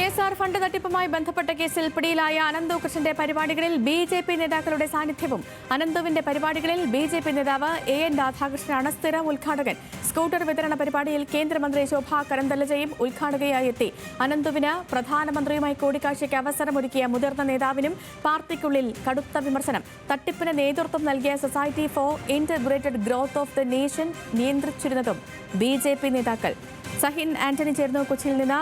CSR fund തട്ടിപ്പുമായി ബന്ധപ്പെട്ട കേസിൽ പിടിയിലായ അനന്തു കൃഷ്ണന്റെ പരിപാടികളിൽ ബിജെപി നേതാക്കളുടെ സാന്നിധ്യവും. അനന്തുവിന്റെ പരിപാടികളിൽ ബിജെപി നേതാവ് AN രാധാകൃഷ്ണനാണ് സ്ഥിരം ഉദ്ഘാടകൻ. സ്കൂട്ടർ വിതരണ പരിപാടിയിൽ കേന്ദ്രമന്ത്രി ശോഭാ കരന്തലജയും ഉദ്ഘാടകയായി എത്തി. അനന്തുവിന് പ്രധാനമന്ത്രിയുമായി കൂടിക്കാഴ്ചയ്ക്ക് അവസരമൊരുക്കിയ മുതിർന്ന നേതാവിനും പാർട്ടിക്കുള്ളിൽ കടുത്ത വിമർശനം. തട്ടിപ്പിന് നേതൃത്വം നൽകിയ society for integrated growth of the nation നിയന്ത്രിച്ചിരുന്നതും ബിജെപി നേതാക്കൾ. സഹിൻ ആന്റണി ചേർന്നു കൊച്ചിയിൽ നിന്ന്.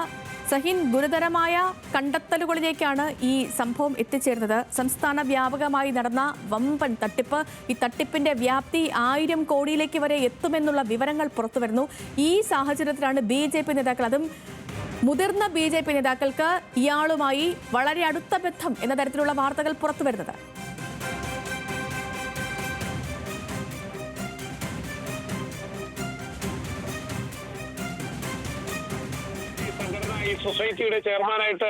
സഹിൻ, ഗുരുതരമായ കണ്ടെത്തലുകളിലേക്കാണ് ഈ സംഭവം എത്തിച്ചേർന്നത്. സംസ്ഥാന വ്യാപകമായി നടന്ന വമ്പൻ തട്ടിപ്പ്, ഈ തട്ടിപ്പിന്റെ വ്യാപ്തി 1000 കോടിയിലേക്ക് വരെ എത്തുമെന്നുള്ള വിവരങ്ങൾ പുറത്തുവരുന്നു. ഈ സാഹചര്യത്തിലാണ് ബിജെപി നേതാക്കൾ, അതും മുതിർന്ന ബിജെപി നേതാക്കൾക്ക് ഇയാളുമായി വളരെ അടുത്ത ബന്ധം എന്ന തരത്തിലുള്ള വാർത്തകൾ പുറത്തുവരുന്നത്. ഈ സൊസൈറ്റിയുടെ ചെയർമാനായിട്ട്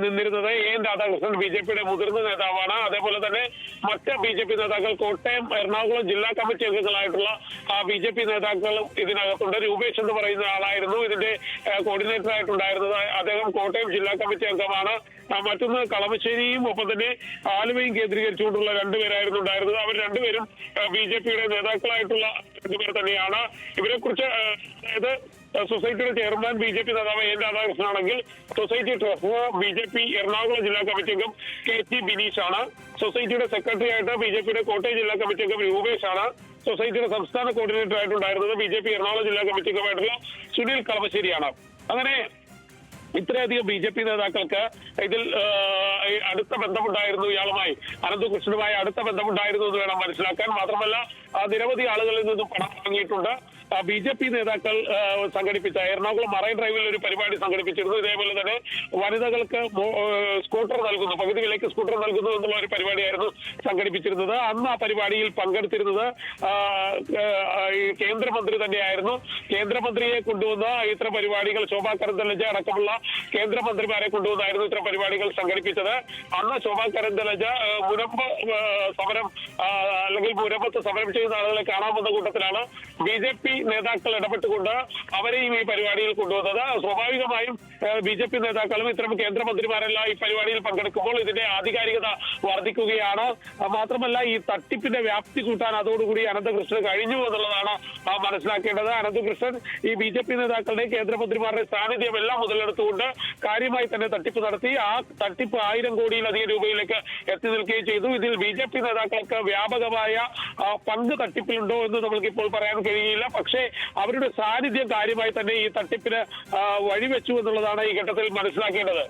നിന്നിരുന്നത് AN രാധാകൃഷ്ണൻ ബിജെപിയുടെ മുതിർന്ന നേതാവാണ്. അതേപോലെ തന്നെ മറ്റ് ബിജെപി നേതാക്കൾ, കോട്ടയം, എറണാകുളം ജില്ലാ കമ്മിറ്റി അംഗങ്ങളായിട്ടുള്ള ബിജെപി നേതാക്കളും ഇതിനകത്തുണ്ട്. രൂപേഷ് എന്ന് പറയുന്ന ആളായിരുന്നു ഇതിന്റെ കോർഡിനേറ്റർ ആയിട്ടുണ്ടായിരുന്നത്. അദ്ദേഹം കോട്ടയം ജില്ലാ കമ്മിറ്റി അംഗമാണ്. മറ്റൊന്ന് കളമശ്ശേരിയും ഒപ്പം തന്നെ ആലുവയും കേന്ദ്രീകരിച്ചുകൊണ്ടുള്ള രണ്ടുപേരായിരുന്നു ഉണ്ടായിരുന്നത്. അവർ രണ്ടുപേരും ബിജെപിയുടെ നേതാക്കളായിട്ടുള്ള രണ്ടുപേർ തന്നെയാണ്. ഇവരെ കുറിച്ച് അതായത് സൊസൈറ്റിയുടെ ചെയർമാൻ ബിജെപി നേതാവ് AN രാധാകൃഷ്ണനാണെങ്കിൽ സൊസൈറ്റി ട്രഷറർ ബിജെപി എറണാകുളം ജില്ലാ കമ്മിറ്റി അംഗം KT ബിനീഷ് ആണ്. സൊസൈറ്റിയുടെ സെക്രട്ടറി ആയിട്ട് ബിജെപിയുടെ കോട്ടയം ജില്ലാ കമ്മിറ്റി അംഗം രൂപേഷ് ആണ്. സൊസൈറ്റിയുടെ സംസ്ഥാന കോർഡിനേറ്റർ ആയിട്ടുണ്ടായിരുന്നത് ബിജെപി എറണാകുളം ജില്ലാ കമ്മിറ്റി അംഗമായിട്ടുള്ള സുനിൽ കളമശ്ശേരിയാണ്. അങ്ങനെ ഇത്രയധികം ബിജെപി നേതാക്കൾക്ക് ഇതിൽ അടുത്ത ബന്ധമുണ്ടായിരുന്നു. ഇയാളുമായി, അനന്തകൃഷ്ണനുമായി അടുത്ത ബന്ധമുണ്ടായിരുന്നു എന്ന് വേണം മനസ്സിലാക്കാൻ. മാത്രമല്ല നിരവധി ആളുകളിൽ നിന്നും പണം വാങ്ങിയിട്ടുണ്ട്. ബിജെപി നേതാക്കൾ സംഘടിപ്പിച്ച എറണാകുളം മറൈൻ ഡ്രൈവിൽ ഒരു പരിപാടി സംഘടിപ്പിച്ചിരുന്നു. ഇതേപോലെ തന്നെ വനിതകൾക്ക് സ്കൂട്ടർ നൽകുന്നു, പകുതി വിലയ്ക്ക് സ്കൂട്ടർ നൽകുന്നു എന്നുള്ള ഒരു പരിപാടിയായിരുന്നു സംഘടിപ്പിച്ചിരുന്നത്. അന്ന് ആ പരിപാടിയിൽ പങ്കെടുത്തിരുന്നത് കേന്ദ്രമന്ത്രി തന്നെയായിരുന്നു. കേന്ദ്രമന്ത്രിയെ കൊണ്ടുവന്ന ഇത്തരം പരിപാടികൾ, ശോഭാ കരന്തലജ അടക്കമുള്ള കേന്ദ്രമന്ത്രിമാരെ കൊണ്ടുവന്നായിരുന്നു ഇത്തരം പരിപാടികൾ സംഘടിപ്പിച്ചത്. അന്ന് ശോഭാ കരന്തലജ മുനമ്പ് സമരം അല്ലെങ്കിൽ മുനമ്പത്ത് സമരം ചെയ്യുന്ന ആളുകളെ കാണാൻ വന്ന കൂട്ടത്തിലാണ് ബിജെപി നേതാക്കൾ ഇടപെട്ടുകൊണ്ട് അവരെയും ഈ പരിപാടിയിൽ കൊണ്ടുവന്നത്. സ്വാഭാവികമായും ബിജെപി നേതാക്കളും ഇത്തരം കേന്ദ്രമന്ത്രിമാരെല്ലാം ഈ പരിപാടിയിൽ പങ്കെടുക്കുമ്പോൾ ഇതിന്റെ ആധികാരികത വർദ്ധിക്കുകയാണ്. മാത്രമല്ല ഈ തട്ടിപ്പിന്റെ വ്യാപ്തി കൂട്ടാൻ അതോടുകൂടി അനന്തകൃഷ്ണൻ കഴിഞ്ഞു എന്നുള്ളതാണ് മനസ്സിലാക്കേണ്ടത്. അനന്തകൃഷ്ണൻ ഈ ബിജെപി നേതാക്കളുടെ കേന്ദ്രമന്ത്രിമാരുടെ സാന്നിധ്യം എല്ലാം മുതലെടുത്തുകൊണ്ട് കാര്യമായി തന്നെ തട്ടിപ്പ് നടത്തി. ആ തട്ടിപ്പ് 1000 കോടിയിലധികം രൂപയിലേക്ക് എത്തി നിൽക്കുകയും ചെയ്തു. ഇതിൽ ബിജെപി നേതാക്കൾക്ക് വ്യാപകമായ പങ്ക് തട്ടിപ്പിലുണ്ടോ എന്ന് നമുക്കിപ്പോൾ പറയാൻ കഴിയില്ല. പക്ഷേ അവരുടെ സാന്നിധ്യം കാര്യമായി തന്നെ ഈ തട്ടിപ്പിന് വഴിവെച്ചു എന്നുള്ളതാണ് ഈ ഘട്ടത്തിൽ മനസ്സിലാക്കേണ്ടത്.